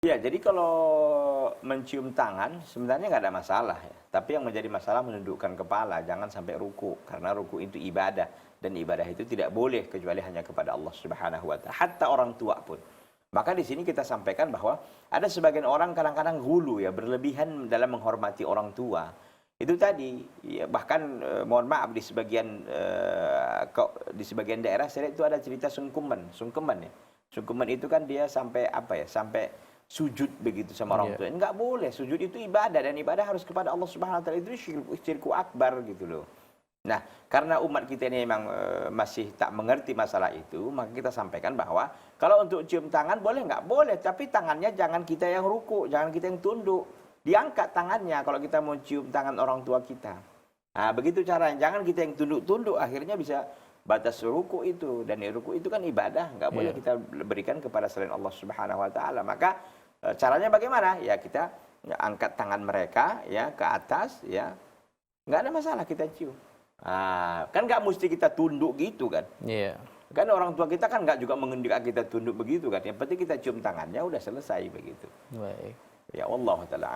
Ya, jadi kalau mencium tangan sebenarnya nggak ada masalah ya. Tapi yang menjadi masalah menundukkan kepala, jangan sampai ruku. Karena ruku itu ibadah. Dan ibadah itu tidak boleh kecuali hanya kepada Allah Subhanahu wa Ta'ala. Hatta orang tua pun. Maka di sini kita sampaikan bahwa ada sebagian orang kadang-kadang gulu ya, berlebihan dalam menghormati orang tua. Itu tadi, ya, bahkan mohon maaf di sebagian daerah saya lihat itu ada cerita sungkeman ya. Sungkeman itu kan dia sampai apa ya? Sampai sujud begitu sama orang tua. Enggak boleh, sujud itu ibadah dan ibadah harus kepada Allah Subhanahu wa taala. Itu syirku akbar gitu loh. Nah, karena umat kita ini memang masih tak mengerti masalah itu, maka kita sampaikan bahwa kalau untuk cium tangan boleh nggak? Boleh, tapi tangannya jangan kita yang ruku, jangan kita yang tunduk. Diangkat tangannya kalau kita mau cium tangan orang tua kita. Nah, begitu caranya. Jangan kita yang tunduk-tunduk, akhirnya bisa batas ruku itu. Dan ruku itu kan ibadah, nggak boleh kita berikan kepada selain Allah Subhanahu wa taala. Maka caranya bagaimana? Ya kita angkat tangan mereka ya ke atas ya. Nggak ada masalah kita cium. Nah, kan nggak mesti kita tunduk gitu kan. Iya. Kan orang tua kita kan nggak juga mengendikan kita tunduk begitu kan. Yang penting kita cium tangannya udah selesai begitu. Baik. Ya Allah taala.